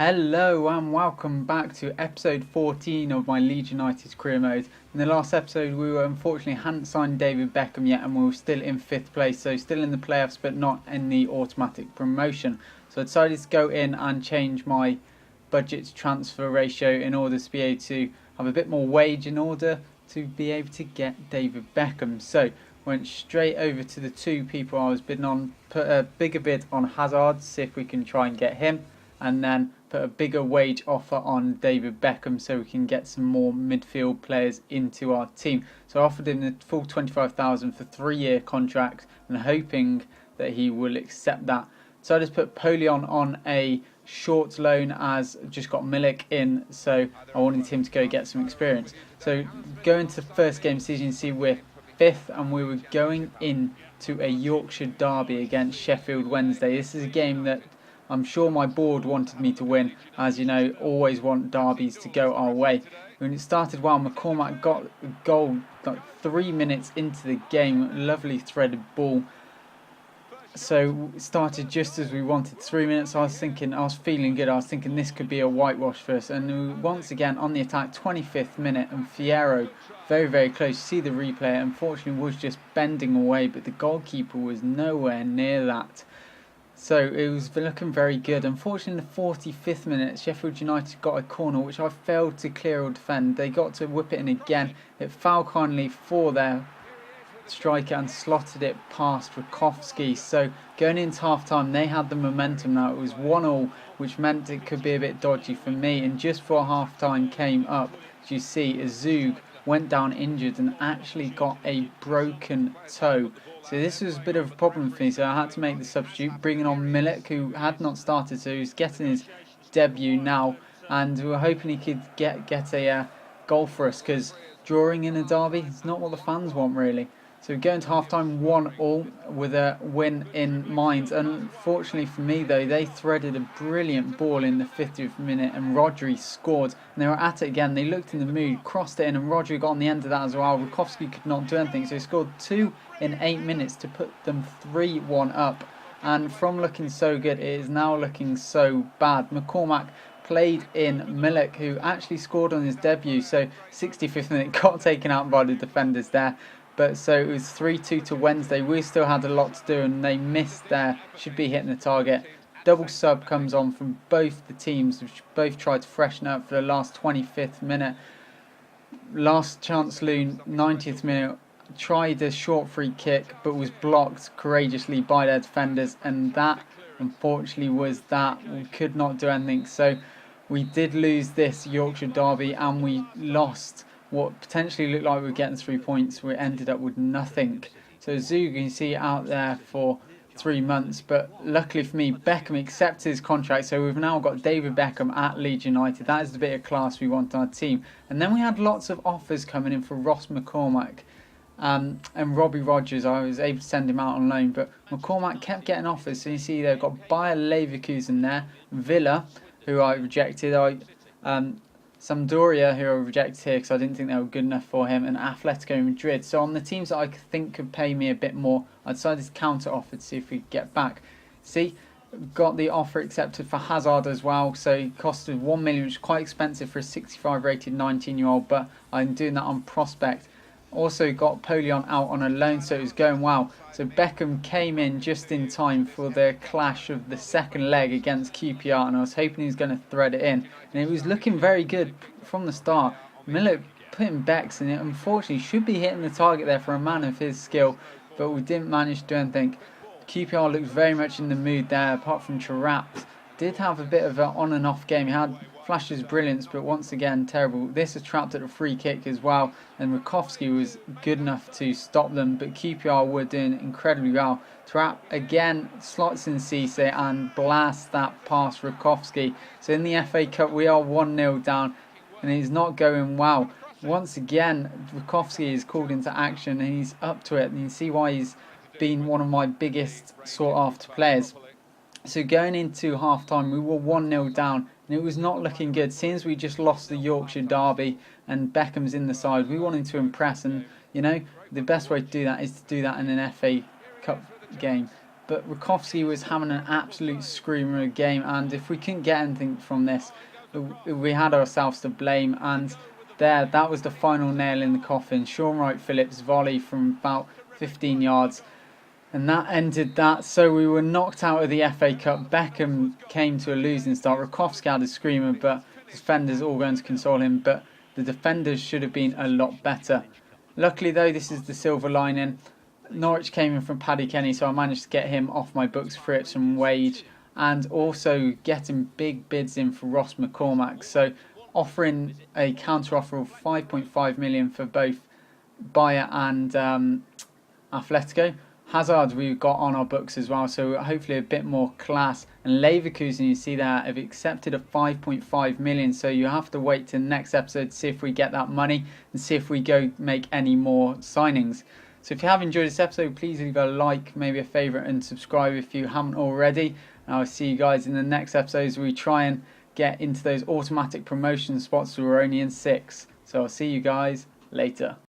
Hello and welcome back to episode 14 of my Leeds United career mode. In the last episode we unfortunately hadn't signed David Beckham yet and we were still in 5th place, so still in the playoffs but not in the automatic promotion. So I decided to go in and change my budget to transfer ratio in order to be able to have a bit more wage in order to be able to get David Beckham. So went straight over to the two people I was bidding on, put a bigger bid on Hazard to see if we can try and get him, and then put a bigger wage offer on David Beckham so we can get some more midfield players into our team. So I offered him the full 25,000 for 3-year contract and hoping that he will accept that. So I just put Polion on a short loan as just got Milik in, so I wanted him to go get some experience. So going to the first game season, you see we're 5th and we were going into a Yorkshire derby against Sheffield Wednesday. This is a game that I'm sure my board wanted me to win, as you know, always want derbies to go our way. When it started well, McCormack got a goal like 3 minutes into the game, lovely threaded ball. So it started just as we wanted. 3 minutes, I was feeling good, I was thinking this could be a whitewash for us. And once again on the attack, 25th minute, and Fierro, very, very close. You see the replay, unfortunately was just bending away, but the goalkeeper was nowhere near that. So it was looking very good. Unfortunately, in the 45th minute, Sheffield United got a corner which I failed to clear or defend. They got to whip it in again. It fouled kindly for their striker and slotted it past Rakowski. So going into half time, they had the momentum now. It was 1-1, which meant it could be a bit dodgy for me. And just before half time came up, as you see, Azug went down injured and actually got a broken toe. So this was a bit of a problem for me, so I had to make the substitute, bringing on Milik, who had not started, so he's getting his debut now, and we were hoping he could get a goal for us, because drawing in a derby is not what the fans want really. So going to half-time 1-1 with a win in mind. Unfortunately for me though, they threaded a brilliant ball in the 50th minute and Rodri scored. And they were at it again, they looked in the mood, crossed it in, and Rodri got on the end of that as well. Rakowski could not do anything, so he scored 2 in 8 minutes to put them 3-1 up. And from looking so good, it is now looking so bad. McCormack played in Milik, who actually scored on his debut, so 65th minute got taken out by the defenders there. But so it was 3-2 to Wednesday. We still had a lot to do and they missed there. Should be hitting the target. Double sub comes on from both the teams, which both tried to freshen up for the last 25th minute. Last chance Loon, 90th minute, tried a short free kick but was blocked courageously by their defenders, and that unfortunately was that. We could not do anything. So we did lose this Yorkshire derby and we lost what potentially looked like we were getting 3 points. We ended up with nothing. So Zug, you can see out there for 3 months, but luckily for me, Beckham accepted his contract, so we've now got David Beckham at Leeds United. That is the bit of class we want on our team. And then we had lots of offers coming in for Ross McCormack and Robbie Rogers. I was able to send him out on loan, but McCormack kept getting offers. So you see they've got Bayer Leverkusen there, Villa, who I rejected, Sampdoria, who I rejected here because I didn't think they were good enough for him, and Atletico Madrid. So on the teams that I think could pay me a bit more, I decided to counter offer to see if we could get back. See, got the offer accepted for Hazard as well, so it costed 1 million, which is quite expensive for a 65 rated 19-year-old, but I'm doing that on prospect. Also got Polion out on a loan, so it was going well. So Beckham came in just in time for the clash of the second leg against QPR, and I was hoping he was going to thread it in. And it was looking very good from the start. Milik putting Becks in it, unfortunately should be hitting the target there for a man of his skill, but we didn't manage to do anything. QPR looked very much in the mood there, apart from Trapped. Did have a bit of an on and off game. He had flashes of brilliance, but once again terrible. This is trapped at a free kick as well, and Rakowski was good enough to stop them, but QPR were doing incredibly well. Trapp again slots in Cisse and blasts that past Rakowski. So in the FA Cup we are 1-0 down and it is not going well. Once again Rakowski is called into action and he's up to it, and you see why he's been one of my biggest sought after players. So going into half time we were 1-0 down and it was not looking good. Since we just lost the Yorkshire derby and Beckham's in the side, we wanted to impress, and you know the best way to do that is to do that in an FA Cup game. but Rakowski was having an absolute screamer of a game, and if we couldn't get anything from this, we had ourselves to blame. And that was the final nail in the coffin. Sean Wright-Phillips' volley from about 15 yards. And that ended that. So we were knocked out of the FA Cup. Beckham came to a losing start. Rakowski had a screamer, but defenders all going to console him. But the defenders should have been a lot better. Luckily, though, this is the silver lining. Norwich came in from Paddy Kenny, so I managed to get him off my books for it some wage. And also getting big bids in for Ross McCormack. So offering a counter offer of 5.5 million for both Bayer and Atletico. Hazard we've got on our books as well, so hopefully a bit more class. And Leverkusen, you see there, have accepted a 5.5 million, so you have to wait till the next episode to see if we get that money and see if we go make any more signings. So if you have enjoyed this episode, please leave a like, maybe a favourite, and subscribe if you haven't already. And I'll see you guys in the next episodes where we try and get into those automatic promotion spots. We're only in 6. So I'll see you guys later.